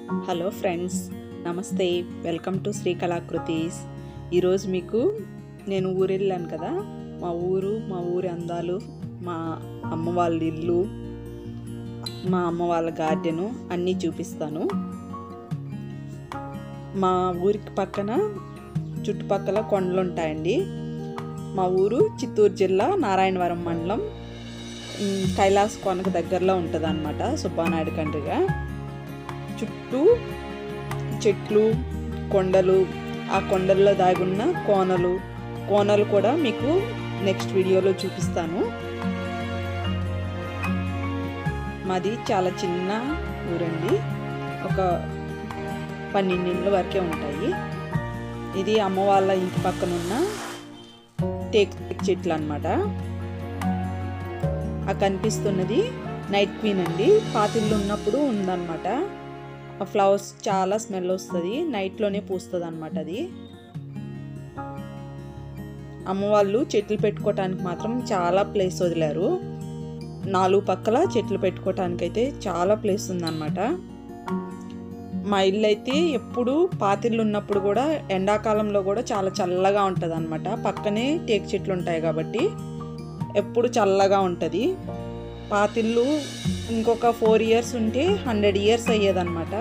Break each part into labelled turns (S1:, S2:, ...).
S1: Hello friends, నమస్తే. Welcome to Shri Kalakritis. ఈరోజు మీకు నేను ఊరు వెళ్ళాను కదా, మా ఊరి అందాలు, మా అమ్మ వాళ్ళ ఇల్లు, మా అమ్మ వాళ్ళ గార్డెను అన్నీ చూపిస్తాను. మా ఊరికి పక్కన చుట్టుపక్కల కొండలు ఉంటాయండి. మా ఊరు చిత్తూరు జిల్లా నారాయణవరం మండలం కైలాస కోనకు దగ్గరలో ఉంటుంది అన్నమాట, సుబ్బానాయుడు కండ్రిగా. చుట్టూ చెట్లు, కొండలు, ఆ కొండల్లో దాగున్న కోనలు కూడా మీకు నెక్స్ట్ వీడియోలో చూపిస్తాను. మాది చాలా చిన్న ఊరండి, ఒక 12 ఇండ్ల వరకే ఉంటాయి. ఇది అమ్మ వాళ్ళ ఇంటి పక్కన ఉన్న టేక్ చెట్లు అన్నమాట. ఆ కనిపిస్తున్నది నైట్ క్వీన్ అండి, పాతిళ్ళు ఉన్నప్పుడు ఉందన్నమాట. ఆ ఫ్లవర్స్ చాలా స్మెల్ వస్తుంది, నైట్లోనే పూస్తుంది అన్నమాట. అది అమ్మ వాళ్ళు చెట్లు పెట్టుకోవటానికి మాత్రం చాలా ప్లేస్ వదిలారు. 4 పక్కల చెట్లు పెట్టుకోవటానికి అయితే చాలా ప్లేస్ ఉందన్నమాట. మా ఇల్లు అయితే ఎప్పుడు పాతిళ్ళు ఉన్నప్పుడు కూడా ఎండాకాలంలో కూడా చాలా చల్లగా ఉంటుంది అన్నమాట. పక్కనే టేక్ చెట్లు ఉంటాయి కాబట్టి ఎప్పుడు చల్లగా ఉంటుంది. పాతిళ్ళు ఇంకొక 4 ఇయర్స్ ఉంటే 100 ఇయర్స్ అయ్యేదన్నమాట.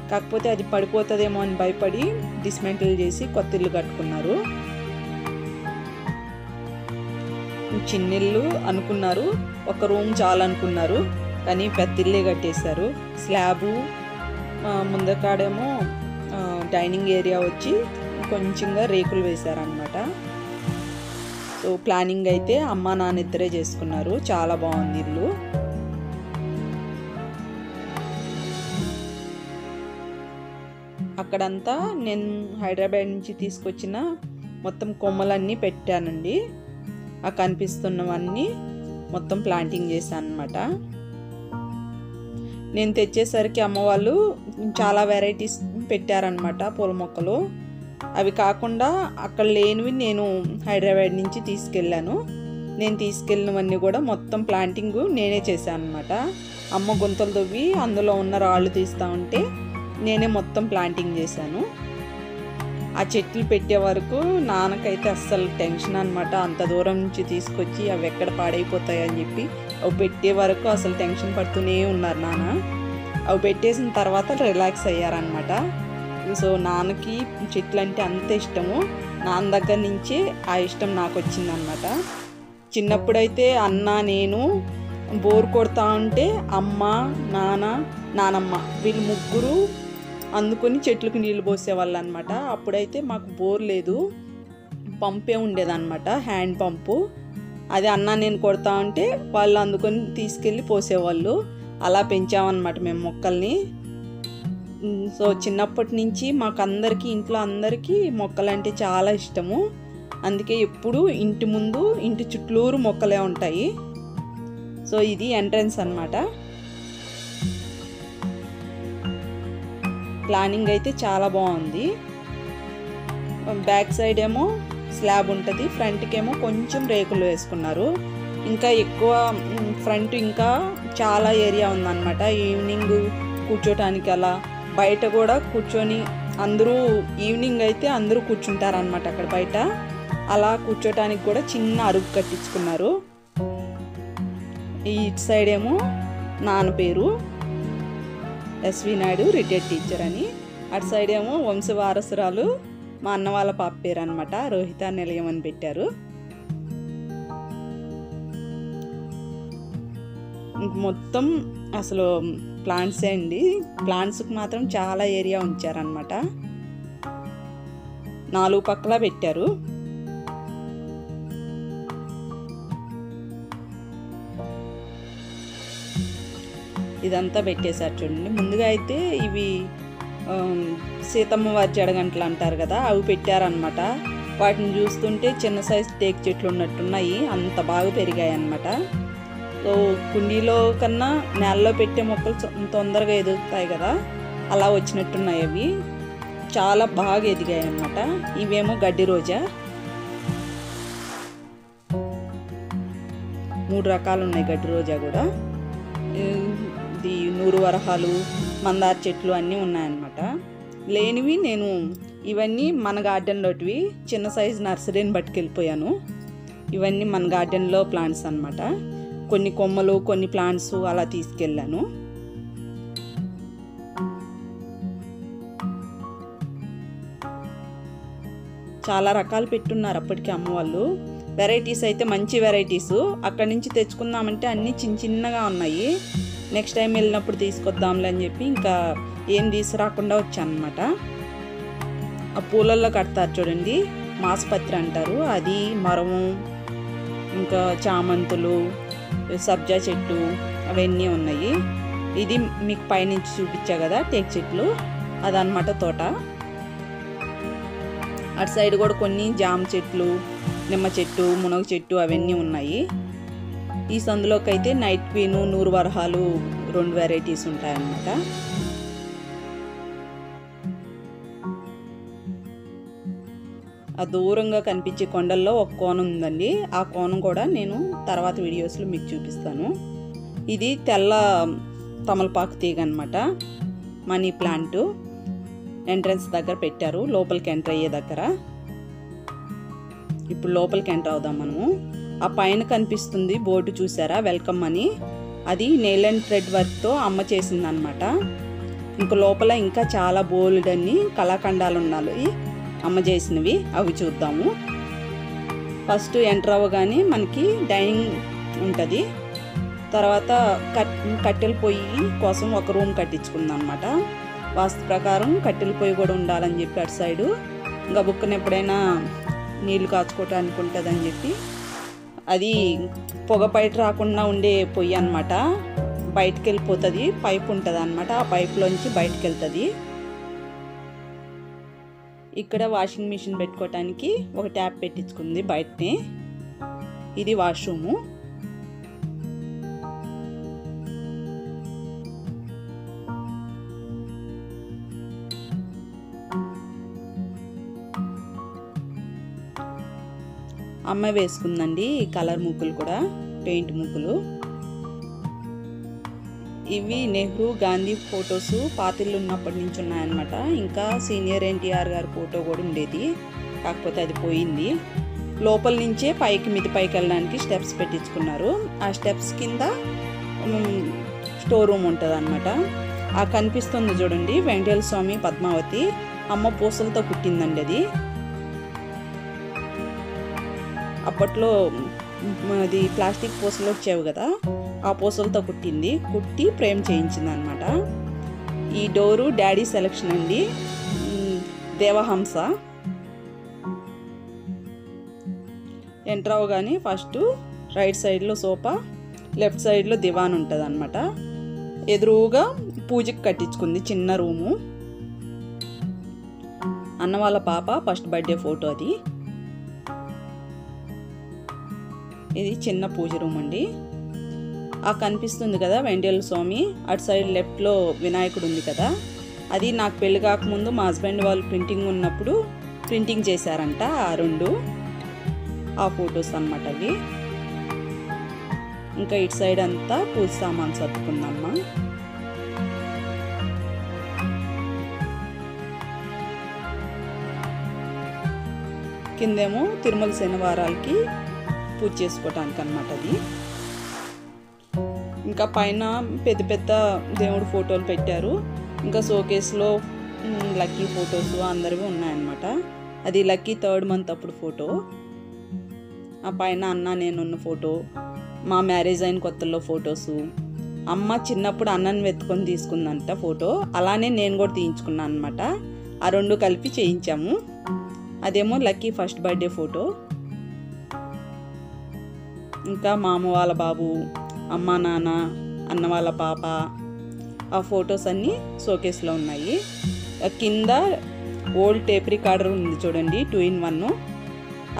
S1: కాకపోతే అది పడిపోతుందేమో అని భయపడి డిస్మెంటిల్ చేసి కొత్త ఇల్లు కట్టుకున్నారు. చిన్నిల్లు అనుకున్నారు, ఒక రూమ్ చాలనుకున్నారు, కానీ పెద్ద ఇల్లే కట్టేశారు. స్లాబు ముందకాడేమో డైనింగ్ ఏరియా వచ్చి కొంచెంగా రేకులు వేశారనమాట. సో ప్లానింగ్ అయితే అమ్మ నాన్న ఇద్దరే చేసుకున్నారు. చాలా బాగుంది ఇల్లు. అక్కడంతా నేను హైదరాబాద్ నుంచి తీసుకొచ్చిన మొత్తం కొమ్మలన్నీ పెట్టానండి. ఆ కనిపిస్తున్నవన్నీ మొత్తం ప్లాంటింగ్ చేశాను అన్నమాట. నేను తెచ్చేసరికి అమ్మ వాళ్ళు చాలా వెరైటీస్ పెట్టారనమాట పూల మొక్కలు. అవి కాకుండా అక్కడ లేనివి నేను హైదరాబాద్ నుంచి తీసుకెళ్ళాను. నేను తీసుకెళ్ళినవన్నీ కూడా మొత్తం ప్లాంటింగ్ నేనే చేశాను అనమాట. అమ్మ గుంతలు తవ్వి అందులో ఉన్న రాళ్ళు తీస్తూ ఉంటే నేనే మొత్తం ప్లాంటింగ్ చేశాను. ఆ చెట్లు పెట్టే వరకు నాన్నకైతే అస్సలు టెన్షన్ అనమాట. అంత దూరం నుంచి తీసుకొచ్చి అవి ఎక్కడ పాడైపోతాయని చెప్పి అవి పెట్టే వరకు అసలు టెన్షన్ పడుతూనే ఉన్నారు నాన్న. అవి పెట్టేసిన తర్వాత రిలాక్స్ అయ్యారనమాట. సో నాన్నకి చెట్లు అంటే అంత ఇష్టము. నాన్న దగ్గర నుంచి ఆ ఇష్టం నాకు వచ్చిందనమాట. చిన్నప్పుడైతే అన్న నేను బోర్ కొడతా ఉంటే అమ్మ, నానమ్మ వీళ్ళు ముగ్గురు అందుకొని చెట్లకు నీళ్ళు పోసేవాళ్ళు అనమాట. అప్పుడైతే మాకు బోర్ లేదు, పంపే ఉండేదన్నమాట, హ్యాండ్ పంపు. అది అన్న నేను కొడతా ఉంటే వాళ్ళు అందుకొని తీసుకెళ్ళి పోసేవాళ్ళు. అలా పెంచామన్నమాట మేము మొక్కల్ని. సో చిన్నప్పటి నుంచి మాకు ఇంట్లో అందరికీ మొక్కలంటే చాలా ఇష్టము. అందుకే ఎప్పుడు ఇంటి ముందు ఇంటి చుట్టూరు మొక్కలే ఉంటాయి. సో ఇది ఎంట్రన్స్ అన్నమాట. ప్లానింగ్ అయితే చాలా బాగుంది. బ్యాక్ సైడ్ ఏమో స్లాబ్ ఉంటుంది, ఫ్రంట్కి ఏమో కొంచెం రేకులు వేసుకున్నారు. ఇంకా ఎక్కువ ఫ్రంట్ ఇంకా చాలా ఏరియా ఉందన్నమాట. ఈవినింగ్ కూర్చోటానికి అలా బయట కూడా కూర్చొని అందరూ ఈవినింగ్ అయితే అందరూ కూర్చుంటారనమాట అక్కడ బయట. అలా కూర్చోటానికి కూడా చిన్న అరుగు కట్టించుకున్నారు. ఈ ఇటు సైడ్ ఏమో నాన్న పేరు ఎస్వి నాయుడు, రిటైర్డ్ టీచర్ అని. అటు సైడ్ ఏమో వంశవారసురాలు మా అన్న వాళ్ళ పాప పేరు అనమాట, రోహిత నిలయం అని పెట్టారు. మొత్తం అసలు ప్లాంట్సే అండి. ప్లాంట్స్కి మాత్రం చాలా ఏరియా ఉంచారనమాట. 4 పక్కల పెట్టారు. ఇదంతా పెట్టేశారు చూడండి. ముందుగా అయితే ఇవి సీతమ్మ వారి జడగంటలు అంటారు కదా, అవి పెట్టారనమాట. వాటిని చూస్తుంటే చిన్న సైజు టేక్ చెట్లు ఉన్నట్టున్నాయి, అంత బాగా పెరిగాయి అన్నమాట. సో కుండీలో కన్నా నేలలో పెట్టే మొక్కలు తొందరగా ఎదుగుతాయి కదా, అలా వచ్చినట్టున్నాయి. అవి చాలా బాగా ఎదిగాయి అన్నమాట. ఇవేమో గడ్డి రోజా, 3 రకాలు ఉన్నాయి గడ్డి రోజా కూడా. ఇది 100 వరహాలు, మందార చెట్లు అన్నీ ఉన్నాయన్నమాట. లేనివి నేను ఇవన్నీ మన గార్డెన్లోటివి చిన్న సైజు నర్సరీని పట్టుకెళ్ళిపోయాను. ఇవన్నీ మన గార్డెన్లో ప్లాంట్స్ అన్నమాట. కొన్ని కొమ్మలు కొన్ని ప్లాంట్స్ అలా తీసుకెళ్ళాను. చాలా రకాలు పెట్టున్నారు అప్పటికి అమ్మ వాళ్ళు. వెరైటీస్ అయితే మంచి వెరైటీస్. అక్కడి నుంచి తెచ్చుకుందామంటే అన్నీ చిన్నగా ఉన్నాయి. నెక్స్ట్ టైం వెళ్ళినప్పుడు తీసుకొద్దాంలే అని చెప్పి ఇంకా ఏం తీసుకురాకుండా వచ్చాను అనమాట. ఆ పూలల్లో కడతారు చూడండి, మాసపత్రి అంటారు, అది మరము, ఇంకా చామంతులు, సబ్జా చెట్టు అవన్నీ ఉన్నాయి. ఇది మీకు పైనుంచి చూపించా కదా టేక్ చెట్లు, అదనమాట తోట. అటు సైడ్ కూడా కొన్ని జామ చెట్లు, నిమ్మ చెట్టు, మునగ చెట్టు అవన్నీ ఉన్నాయి. ఈ సందులోకి అయితే నైట్ క్వీన్, నూరు వరహాలు 2 వెరైటీస్ ఉంటాయన్నమాట. ఆ దూరంగా కనిపించే కొండల్లో ఒక కోణం ఉందండి. ఆ కోణం కూడా నేను తర్వాత వీడియోస్లో మీకు చూపిస్తాను. ఇది తెల్ల తమలపాకు తీగ అనమాట, మనీ ప్లాంట్. ఎంట్రన్స్ దగ్గర పెట్టారు, లోపలికి ఎంటర్ అయ్యే దగ్గర. ఇప్పుడు లోపలికి ఎంటర్ అవుదాం మనము. ఆ పైన కనిపిస్తుంది బోర్డు చూసారా, వెల్కమ్ అని. అది నెయిల్ అండ్ థ్రెడ్ వర్క్తో అమ్మ చేసిందనమాట. ఇంక లోపల ఇంకా చాలా బోల్డ్ అన్ని కళాఖండాలు ఉన్నాయి అమ్మ చేసినవి, అవి చూద్దాము. ఫస్ట్ ఎంటర్ అవ్వగానే మనకి డైనింగ్ ఉంటుంది. తర్వాత కట్టెల పొయ్యి కోసం ఒక రూమ్ కట్టించుకుందాం అనమాట. వాస్తు ప్రకారం కట్టెల పొయ్యి కూడా ఉండాలని చెప్పి అటు సైడు గబుక్కన ఎప్పుడైనా నీళ్లు కాచుకోవటానికి ఉంటుందని చెప్పి, అది పొగ బయట రాకుండా ఉండే పొయ్యి అనమాట. బయటకు వెళ్ళిపోతుంది, పైప్ ఉంటుంది అనమాట, ఆ పైప్లోంచి బయటకు వెళ్తుంది. ఇక్కడ వాషింగ్ మిషన్ పెట్టుకోవటానికి ఒక ట్యాప్ పెట్టించుకుంది బయటనే. ఇది వాష్రూము. అమ్మ వేసుకుందండి ఈ కలర్ ముగ్గులు కూడా, పెయింట్ ముగ్గులు. ఇవి నెహ్రూ గాంధీ ఫొటోస్ పాతిళ్ళు ఉన్నప్పటి నుంచి ఉన్నాయన్నమాట. ఇంకా సీనియర్ ఎన్టీఆర్ గారి ఫోటో కూడా ఉండేది, కాకపోతే అది పోయింది. లోపల నుంచే మిది పైకి వెళ్ళడానికి స్టెప్స్ పెట్టించుకున్నారు. ఆ స్టెప్స్ కింద స్టోర్ రూమ్ ఉంటుంది అనమాట. ఆ కనిపిస్తుంది చూడండి వెంకటేశ్వర స్వామి పద్మావతి, అమ్మ పూసలతో కుట్టిందండి అది. అప్పట్లో అది ప్లాస్టిక్ పూసలు వచ్చేవి కదా, ఆ పూసలతో కుట్టి ఫ్రేమ్ చేయించింది అనమాట. ఈ డోరు డాడీ సెలెక్షన్ అండి, దేవహంస. ఎంటర్ అవగానే ఫస్ట్ రైట్ సైడ్లో సోఫా, లెఫ్ట్ సైడ్లో దివాన్ ఉంటుంది అనమాట. ఎదురుగా పూజకి కట్టించుకుంది చిన్న రూము. అన్న వాళ్ళ పాప ఫస్ట్ బర్త్డే ఫోటో అది. ఇది చిన్న పూజ రూమ్ అండి. ఆ కనిపిస్తుంది కదా వెంకటేశ్వర స్వామి, అటు సైడ్ లెఫ్ట్లో వినాయకుడు ఉంది కదా, అది నాకు పెళ్లి కాకముందు మా హస్బెండ్ వాళ్ళు ప్రింటింగ్ ఉన్నప్పుడు ప్రింటింగ్ చేశారంట. ఆ 2 ఆ ఫొటోస్ అన్నమాట అవి. ఇంకా ఇటు సైడ్ అంతా పూజ సామాన్ సర్దుకుందమ్మా. కిందేమో తిరుమల శనివారాలకి పూజ చేసుకోవటానికి అన్నమాట అది. ఇంకా పైన పెద్ద పెద్ద దేవుడు ఫోటోలు పెట్టారు. ఇంకా షోకేస్లో లక్కీ ఫొటోస్ అందరివి ఉన్నాయన్నమాట. అది లక్కీ 3rd మంత్ అప్పుడు ఫోటో. ఆ పైన అన్న నేనున్న ఫోటో, మా మ్యారేజ్ అయిన కొత్తల్లో ఫొటోసు. అమ్మ చిన్నప్పుడు అన్నని వెతుకొని తీసుకుందంట ఫోటో, అలానే నేను కూడా తీయించుకున్నాను అనమాట. ఆ 2 కలిపి చేయించాము. అదేమో లక్కీ ఫస్ట్ బర్త్డే ఫోటో. ఇంకా మా అమ్మ వాళ్ళ బాబు, అమ్మ నాన్న, అన్న వాళ్ళ పాప, ఆ ఫొటోస్ అన్నీ షోకేస్లో ఉన్నాయి. కింద ఓల్డ్ టేప్ రికార్డర్ ఉంది చూడండి, 2-in-1.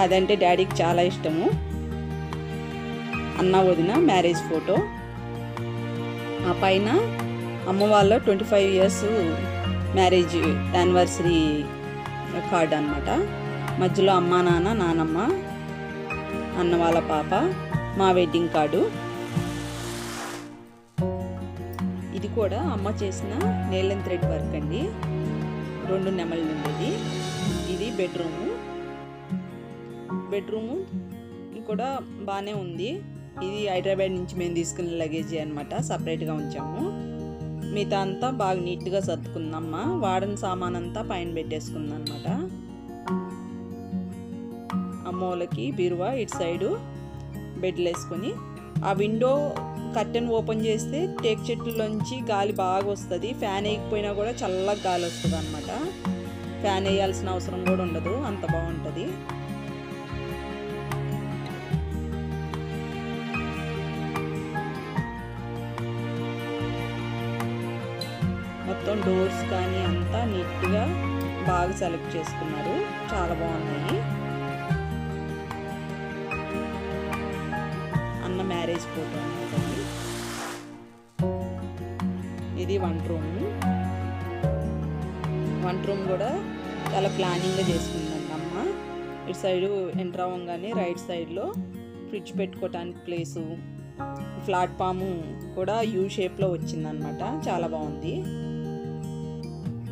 S1: అదంటే డాడీకి చాలా ఇష్టము. అన్న వదిన మ్యారేజ్ ఫోటో. ఆ పైన అమ్మ వాళ్ళ 25 years మ్యారేజ్ యానివర్సరీ కార్డ్ అనమాట. మధ్యలో అమ్మ నాన్న, నానమ్మ, అన్న వాళ్ళ పాప, మా వెడ్డింగ్ కార్డు. ఇది కూడా అమ్మ చేసిన నెయిల్ అండ్ థ్రెడ్ వర్క్ అండి. 2 నెమళ్ళు ఉండేది. ఇది బెడ్రూము కూడా బాగానే ఉంది. ఇది హైదరాబాద్ నుంచి మేము తీసుకున్న లగేజీ అనమాట, సపరేట్గా ఉంచాము. మిగతా అంతా బాగా నీట్గా సర్దుకుందమ్మ. వాడిన సామాన్ అంతా పైన పెట్టేసుకుంది అనమాట. అమ్మోళ్ళకి బీరువా, ఇటు సైడు బెడ్లు వేసుకొని, ఆ విండో కర్టెన్ ఓపెన్ చేస్తే టేక్ చెట్లలోంచి గాలి బాగా వస్తుంది. ఫ్యాన్ వేయకపోయినా కూడా చల్లగా గాలి వస్తుంది అనమాట. ఫ్యాన్ వేయాల్సిన అవసరం కూడా ఉండదు, అంత బాగుంటుంది. మొత్తం డోర్స్ కానీ అంతా నీట్గా బాగా సెలెక్ట్ చేసుకున్నారు, చాలా బాగున్నాయి. అన్న మ్యారేజ్ ఫోటో అన్నమాట. ఇది వంట రూమ్ కూడా చాలా ప్లానింగ్గా చేసుకుందండి అమ్మ. ఇటు సైడు ఎంటర్ అవ్వగానే రైట్ సైడ్లో ఫ్రిడ్జ్ పెట్టుకోవటానికి ప్లేసు, ప్లాట్ఫాము కూడా యూ షేప్లో వచ్చిందనమాట. చాలా బాగుంది,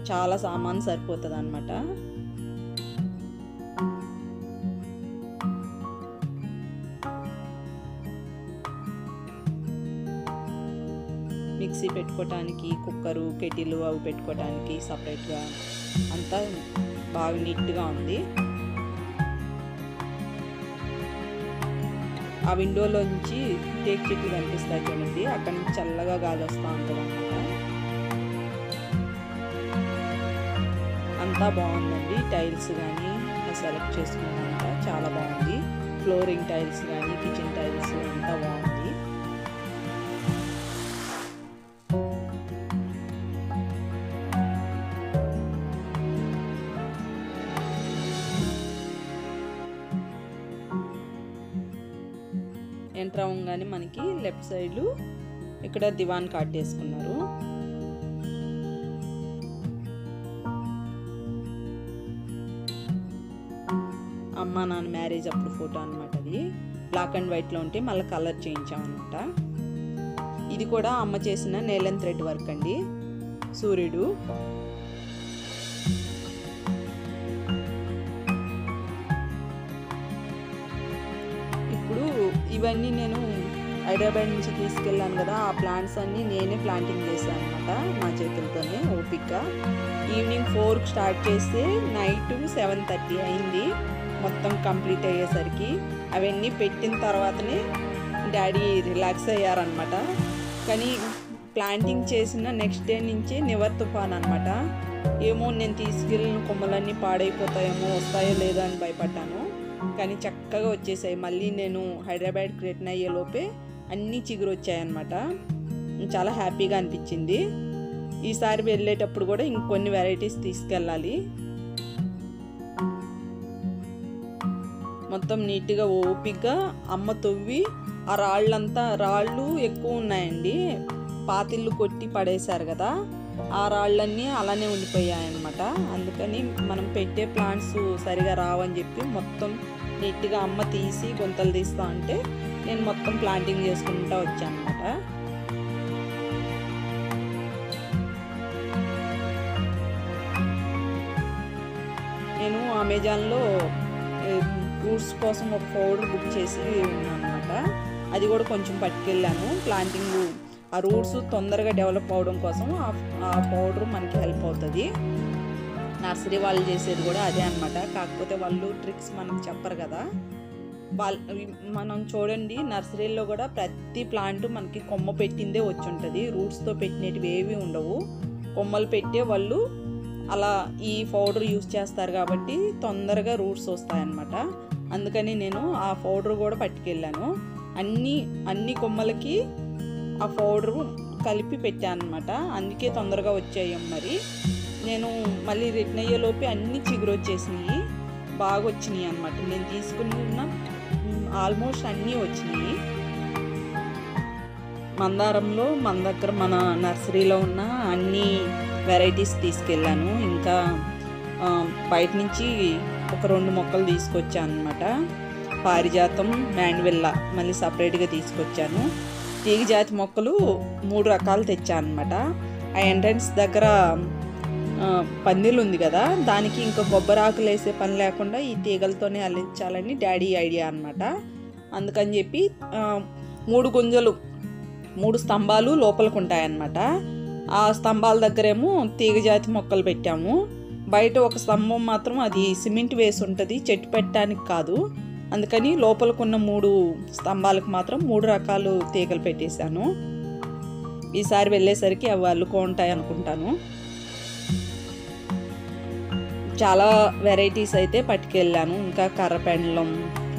S1: చాలా సామాన్ సరిపోతుంది అనమాట. మిక్సీ పెట్టుకోవటానికి, కుక్కరు, కెటిలు అవి పెట్టుకోవటానికి సపరేట్గా అంతా బాగా నీట్గా ఉంది. ఆ విండోలోంచి టేక్ చెట్లు కనిపిస్తాయి చూడండి, అక్కడి నుంచి చల్లగా గాలి వస్తూ ఉంటుంది అనమాట. అంతా బాగుందండి. టైల్స్ కానీ సెలెక్ట్ చేసుకున్నాక చాలా బాగుంది. ఫ్లోరింగ్ టైల్స్ కానీ, కిచెన్ టైల్స్ అంతా బాగుంది. ఎంటర్ అవ్వగానే మనకి లెఫ్ట్ సైడ్ ఇక్కడ దివాన్ కాట్ వేసుకున్నారు. అమ్మ నాన్న మ్యారేజ్ అప్పుడు ఫోటో అనమాట. అది బ్లాక్ అండ్ వైట్లో ఉంటే మళ్ళీ కలర్ చేయించామన్నమాట. ఇది కూడా అమ్మ చేసిన నెయిల్ అండ్ థ్రెడ్ వర్క్ అండి. సూర్యుడు, ఇప్పుడు ఇవన్నీ నేను హైదరాబాద్ నుంచి తీసుకెళ్ళాను కదా, ఆ ప్లాంట్స్ అన్నీ నేనే ప్లాంటింగ్ చేశాను అనమాట, నా చేతులతోనే ఓపిక్గా. ఈవినింగ్ 4కి స్టార్ట్ చేస్తే నైట్ 7:30 అయింది మొత్తం కంప్లీట్ అయ్యేసరికి. అవన్నీ పెట్టిన తర్వాతనే డాడీ రిలాక్స్ అయ్యారనమాట. కానీ ప్లాంటింగ్ చేసిన నెక్స్ట్ డే నుంచి నివర్ తుఫాన్ అనమాట. ఏమో నేను తీసుకెళ్ళిన కొమ్మలన్నీ పాడైపోతాయేమో, వస్తాయో లేదో అని భయపడ్డాను. కానీ చక్కగా వచ్చేసాయి. మళ్ళీ నేను హైదరాబాద్కి రిటర్న్ అయ్యే లోపే అన్నీ చిగురు వచ్చాయన్నమాట. చాలా హ్యాపీగా అనిపించింది. ఈసారి వెళ్ళేటప్పుడు కూడా ఇంకొన్ని వెరైటీస్ తీసుకెళ్ళాలి. మొత్తం నీట్గా ఓపిక్గా అమ్మ తవ్వి, ఆ రాళ్ళు ఎక్కువ ఉన్నాయండి, పాతిళ్ళు కొట్టి పడేశారు కదా, ఆ రాళ్ళన్నీ అలానే ఉండిపోయాయన్నమాట. అందుకని మనం పెట్టే ప్లాంట్స్ సరిగా రావని చెప్పి మొత్తం నీట్గా అమ్మ తీసి గుంతలు తీస్తా అంటే నేను మొత్తం ప్లాంటింగ్ చేసుకుంటూ వచ్చాను అనమాట. నేను అమెజాన్లో రూట్స్ కోసం ఒక పౌడర్ బుక్ చేసి ఉన్నాను అనమాట. అది కూడా కొంచెం పట్టుకెళ్ళాను. ప్లాంటింగ్ ఆ రూట్స్ తొందరగా డెవలప్ అవడం కోసం ఆ పౌడర్ మనకి హెల్ప్ అవుతుంది. నర్సరీ వాళ్ళు చేసేది కూడా అదే అనమాట. కాకపోతే వాళ్ళు ట్రిక్స్ మనకు చెప్పరు కదా. మనం చూడండి, నర్సరీలో కూడా ప్రతి ప్లాంట్ మనకి కొమ్మ పెట్టిందే వచ్చి ఉంటుంది. రూట్స్తో పెట్టినవి ఏవి ఉండవు. కొమ్మలు పెట్టే వాళ్ళు అలా ఈ పౌడర్ యూస్ చేస్తారు కాబట్టి తొందరగా రూట్స్ వస్తాయన్నమాట. అందుకని నేను ఆ పౌడర్ కూడా పట్టుకెళ్ళాను. అన్ని కొమ్మలకి ఆ పౌడరు కలిపి పెట్టాను అనమాట. అందుకే తొందరగా వచ్చాయి. మరి నేను మళ్ళీ రిటర్న్ అయ్యేలోపే అన్ని చిగురు వచ్చేసినాయి, బాగా వచ్చినాయి అనమాట. నేను తీసుకున్న ఆల్మోస్ట్ అన్నీ వచ్చినాయి. మందారంలో మన దగ్గర మన నర్సరీలో ఉన్న అన్ని వెరైటీస్ తీసుకెళ్ళాను. ఇంకా బయట నుంచి ఒక 2 మొక్కలు తీసుకొచ్చాను అనమాట. పారిజాతం, మ్యాండ్విల్లా మళ్ళీ సపరేట్గా తీసుకొచ్చాను. తీగ జాతి మొక్కలు 3 రకాలు తెచ్చాను అనమాట. ఆ ఎంట్రన్స్ దగ్గర పందిలు ఉంది కదా, దానికి ఇంకా కొబ్బరి ఆకులు వేసే పని లేకుండా ఈ తీగలతోనే అల్లించాలని డాడీ ఐడియా అనమాట. అందుకని చెప్పి 3 గుంజలు 3 స్తంభాలు లోపలికి ఉంటాయన్నమాట. ఆ స్తంభాల దగ్గరేమో తీగ జాతి మొక్కలు పెట్టాము. బయట ఒక స్తంభం మాత్రం అది సిమెంట్ వేసి ఉంటుంది, చెట్టు పెట్టడానికి కాదు. అందుకని లోపలికున్న 3 స్తంభాలకు మాత్రం 3 రకాలు తీగలు పెట్టేశాను. ఈసారి వెళ్ళేసరికి అవి అల్లుకుంటాయి అనుకుంటాను. చాలా వెరైటీస్ అయితే పట్టుకెళ్ళాను. ఇంకా కర్రపెండలం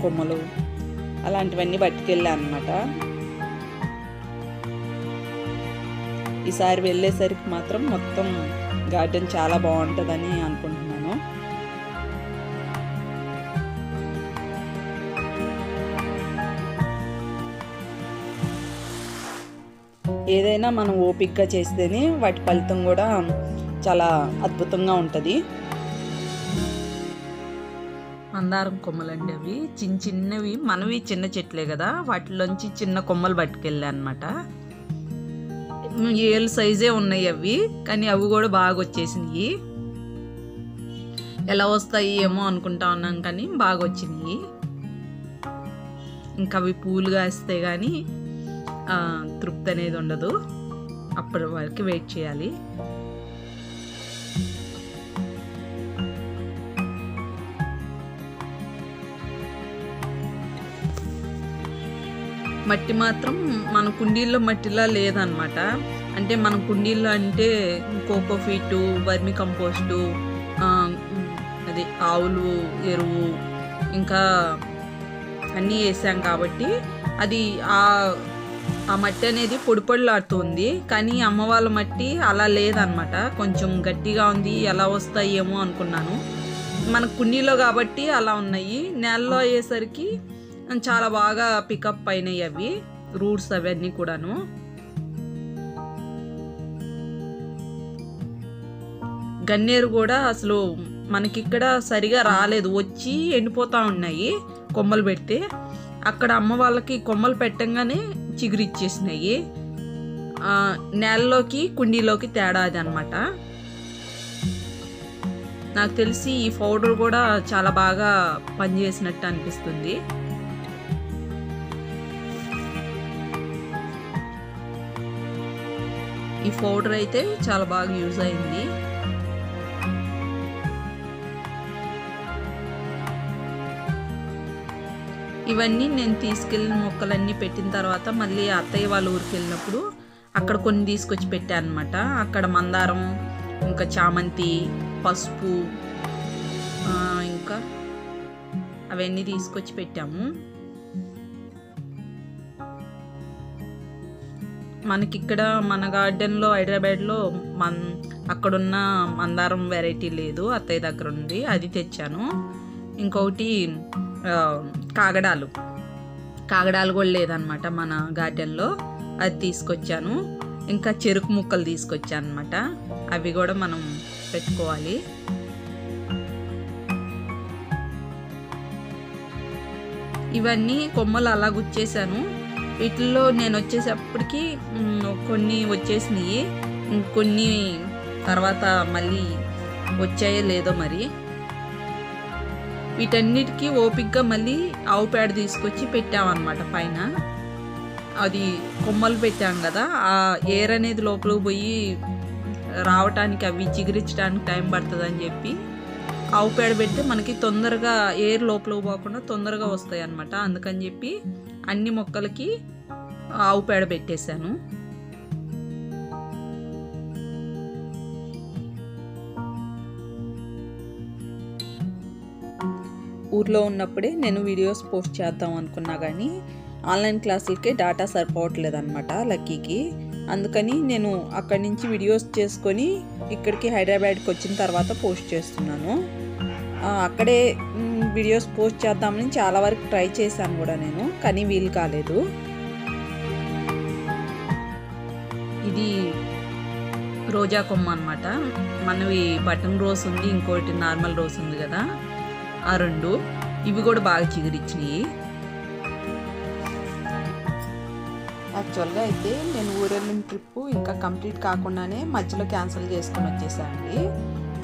S1: కొమ్మలు అలాంటివన్నీ పట్టుకెళ్ళాను అనమాట. ఈసారి వెళ్ళేసరికి మాత్రం మొత్తం గార్డెన్ చాలా బాగుంటుందని అనుకుంటున్నాను. ఏదైనా మనం ఓపికగా చేస్తేనే వాటి ఫలితం కూడా చాలా అద్భుతంగా ఉంటుంది. మందారం కొమ్మలండి అవి చిన్నవి, మనవి చిన్న చెట్లే కదా, వాటిలోంచి చిన్న కొమ్మలు పట్టుకెళ్ళా అనమాట. ఏళ్ళు సైజే ఉన్నాయి అవి, కానీ అవి కూడా బాగా వచ్చేసినాయి. ఎలా వస్తాయి ఏమో అనుకుంటా ఉన్నాం, కానీ బాగా వచ్చినాయి. ఇంకా అవి పూలుగా వేస్తే కానీ తృప్తి అనేది ఉండదు, అప్పటి వరకు వెయిట్ చేయాలి. మట్టి మాత్రం మన కుండీల్లో మట్టిలా లేదనమాట. అంటే మన కుండీల్లో అంటే కోకోఫీటు, వర్మి కంపోస్టు, అది ఆవులు ఎరువు ఇంకా అన్నీ వేసాం కాబట్టి అది ఆ మట్టి అనేది పొడిలాడుతుంది. కానీ అమ్మ వాళ్ళ మట్టి అలా లేదనమాట, కొంచెం గట్టిగా ఉంది. ఎలా వస్తాయేమో అనుకున్నాను. మన కుండీలో కాబట్టి అలా ఉన్నాయి. నేలలో అయ్యేసరికి చాలా బాగా పికప్ అయినాయి అవి రూట్స్ అవన్నీ కూడాను. గన్నేరు కూడా అసలు మనకిక్కడ సరిగా రాలేదు, వచ్చి ఎండిపోతూ ఉన్నాయి కొమ్మలు పెడితే. అక్కడ అమ్మ వాళ్ళకి కొమ్మలు పెట్టంగానే చిగురిచ్చేసినాయి. నేలలోకి కుండీలోకి తేడా అది అనమాట. నాకు తెలిసి ఈ పౌడర్ కూడా చాలా బాగా పనిచేసినట్టు అనిపిస్తుంది. ఈ పౌడర్ అయితే చాలా బాగా యూజ్ అయింది. ఇవన్నీ నేను తీసుకెళ్ళిన మొక్కలన్నీ పెట్టిన తర్వాత మళ్ళీ అత్తయ్య వాళ్ళ ఊరికి వెళ్ళినప్పుడు అక్కడ కొన్ని తీసుకొచ్చి పెట్టాను అనమాట. అక్కడ మందారం, ఇంకా చామంతి, పసుపు, ఇంకా అవన్నీ తీసుకొచ్చి పెట్టాము. మనకిక్కడ మన గార్డెన్లో హైదరాబాద్లో అక్కడున్న మందారం వెరైటీ లేదు, అత్తయ్య దగ్గర ఉంది, అది తెచ్చాను. ఇంకొకటి కాగడాలు కూడా లేదనమాట మన గార్డెన్లో, అది తీసుకొచ్చాను. ఇంకా చెరుకు ముక్కలు తీసుకొచ్చాను అనమాట, అవి కూడా మనం పెట్టుకోవాలి. ఇవన్నీ కొమ్మలు అలా గుచ్చేసాను. వీటిల్లో నేను వచ్చేసప్పటికి కొన్ని వచ్చేసినాయి, కొన్ని తర్వాత మళ్ళీ వచ్చాయో లేదో మరి. వీటన్నిటికీ ఓపిక్గా మళ్ళీ ఆవు పేడ తీసుకొచ్చి పెట్టామన్నమాట పైన. అది కొమ్మలు పెట్టాం కదా, ఆ ఎయిర్ అనేది లోపలికి పోయి రావటానికి, అవి చిగురించడానికి టైం పడుతుందని చెప్పి ఆవు పేడ పెడితే మనకి తొందరగా ఎయిర్ లోపలికి పోకుండా తొందరగా వస్తాయి అన్నమాట. అందుకని చెప్పి అన్ని మొక్కలకి ఆవు పేడ పెట్టేశాను. ఊర్లో ఉన్నప్పుడే నేను వీడియోస్ పోస్ట్ చేద్దాం అనుకున్నా, కానీ ఆన్లైన్ క్లాసులకే డేటా సరిపోవట్లేదు అనమాట లక్కీకి. అందుకని నేను అక్కడి నుంచి వీడియోస్ చేసుకొని ఇక్కడికి హైదరాబాద్కి వచ్చిన తర్వాత పోస్ట్ చేస్తున్నాను. అక్కడే వీడియోస్ పోస్ట్ చేద్దామని చాలా వరకు ట్రై చేశాను కూడా నేను, కానీ వీలు కాలేదు. ఇది రోజా కొమ్మ అనమాట. మనవి బటన్ రోజ్ ఉంది, ఇంకోటి నార్మల్ రోజ్ ఉంది కదా, ఆ రెండు. ఇవి కూడా బాగా చిగురిచ్చినాయి. ఆ యాక్చువల్గా అయితే నేను ఊరెళ్ళిన ట్రిప్పు ఇంకా కంప్లీట్ కాకుండానే మధ్యలో క్యాన్సిల్ చేసుకొని వచ్చేసానండి.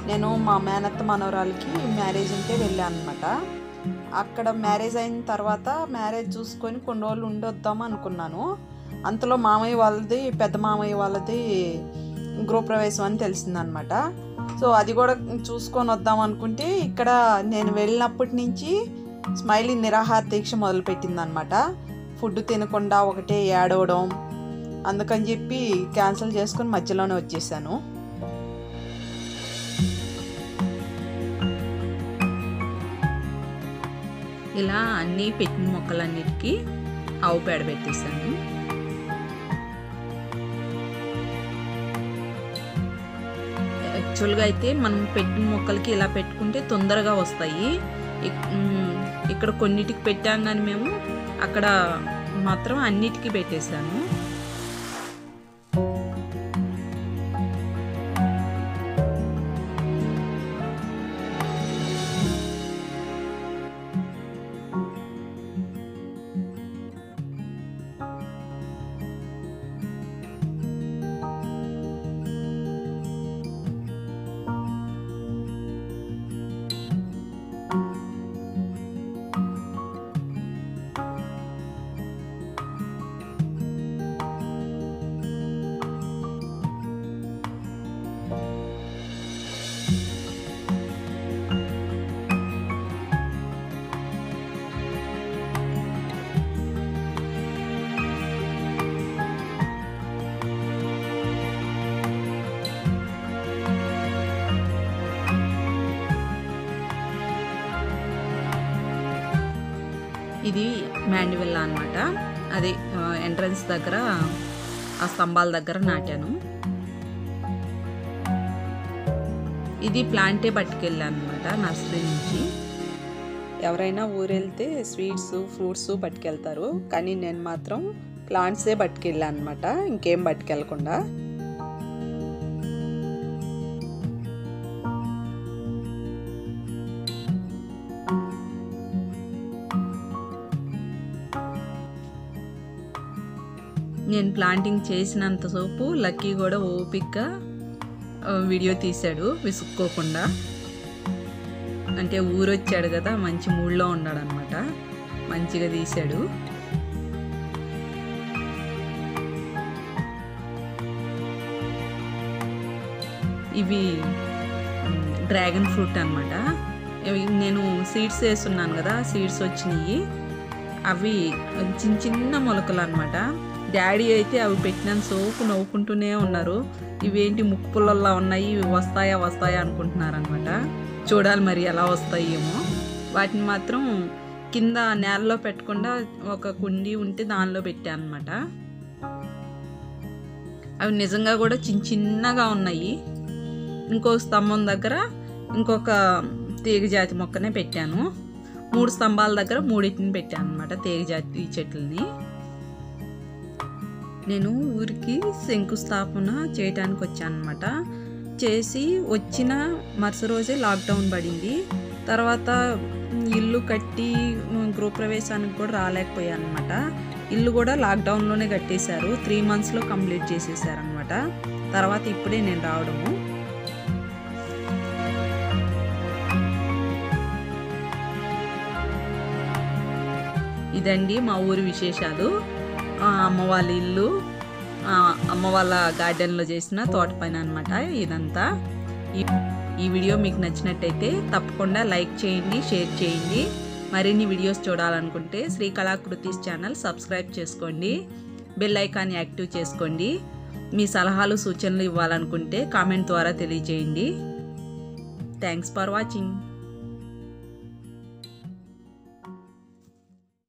S1: నేను మా మేనత్త మనవరాలకి మ్యారేజ్ ఉంటే వెళ్ళాను అనమాట. అక్కడ మ్యారేజ్ అయిన తర్వాత మ్యారేజ్ చూసుకొని కొన్ని రోజులు ఉండొద్దాం అనుకున్నాను. అంతలో మామయ్య వాళ్ళది, పెద్ద మామయ్య వాళ్ళది గృహప్రవేశం అని తెలిసిందనమాట. సో అది కూడా చూసుకొని వద్దాం అనుకుంటే ఇక్కడ నేను వెళ్ళినప్పటి నుంచి స్మైలీ నిరాహార దీక్ష మొదలుపెట్టిందనమాట. ఫుడ్ తినకుండా ఒకటే ఏడవడం, అందుకని చెప్పి క్యాన్సిల్ చేసుకొని మధ్యలోనే వచ్చేసాను. ఇలా అన్నీ పెట్టిన మొక్కలన్నిటికీ ఆవు పేడ పెట్టేశాను. యాక్చువల్గా అయితే మనం పెట్టిన మొక్కలకి ఇలా పెట్టుకుంటే తొందరగా వస్తాయి. ఇక్కడ కొన్నిటికి పెట్టాం కానీ మేము అక్కడ మాత్రం అన్నిటికీ పెట్టేశాను. ఇది మ్యాండివిల్లా అనమాట. అది ఎంట్రన్స్ దగ్గర ఆ స్తంభాల దగ్గర నాటాను. ఇది ప్లాంటే పట్టుకెళ్ళాను అనమాట నర్సరీ నుంచి. ఎవరైనా ఊరెళ్తే స్వీట్స్, ఫ్రూట్స్ పట్టుకెళ్తారు, కానీ నేను మాత్రం ప్లాంట్సే పట్టుకెళ్ళాను అనమాట, ఇంకేం పట్టుకెళ్ళకుండా. నేను ప్లాంటింగ్ చేసినంత సేపు లక్కీ కూడా ఓపిక్గా వీడియో తీశాడు విసుక్కోకుండా. అంటే ఊరొచ్చాడు కదా, మంచి మూడ్లో ఉన్నాడు అనమాట, మంచిగా తీశాడు. ఇవి డ్రాగన్ ఫ్రూట్ అనమాట. నేను సీడ్స్ వేస్తున్నాను కదా, సీడ్స్ వచ్చినాయి. అవి చిన్న చిన్న మొలకలు అనమాట. డాడీ అయితే అవి పెట్టినంత సోపు నవ్వుకుంటూనే ఉన్నారు. ఇవేంటి ముక్కు పుల్లల్లా ఉన్నాయి, ఇవి వస్తాయా వస్తాయా అనుకుంటున్నారు అనమాట. చూడాలి మరి ఎలా వస్తాయేమో. వాటిని మాత్రం కింద నేలలో పెట్టకుండా ఒక కుండీ ఉంటే దానిలో పెట్టాను అనమాట. అవి నిజంగా కూడా చిన్న చిన్నగా ఉన్నాయి. ఇంకో స్తంభం దగ్గర ఇంకొక తీగ జాతి మొక్కనే పెట్టాను. 3 స్తంభాల దగ్గర 3 పెట్టాను అనమాట తీగ జాతి చెట్లని. నేను ఊరికి శంకుస్థాపన చేయడానికి వచ్చాను అనమాట. చేసి వచ్చిన మరుసటి రోజే లాక్డౌన్ పడింది. తర్వాత ఇల్లు కట్టి గృహప్రవేశానికి కూడా రాలేకపోయాను అనమాట. ఇల్లు కూడా లాక్డౌన్లోనే కట్టేశారు. 3 monthsలో కంప్లీట్ చేసేసారనమాట. తర్వాత ఇప్పుడే నేను రావడము. ఇదండి మా ఊరి విశేషాలు. అమ్మ వాళ్ళ ఇల్లు, అమ్మ వాళ్ళ గార్డెన్లో చేసిన తోట పైన అనమాట ఇదంతా. ఈ వీడియో మీకు నచ్చినట్టయితే తప్పకుండా లైక్ చేయండి, షేర్ చేయండి. మరిన్ని వీడియోస్ చూడాలనుకుంటే శ్రీకళాకృతిస్ ఛానల్ సబ్స్క్రైబ్ చేసుకోండి, బెల్ ఐకాన్ యాక్టివ్ చేసుకోండి. మీ సలహాలు సూచనలు ఇవ్వాలనుకుంటే కామెంట్ ద్వారా తెలియజేయండి. Thanks for watching.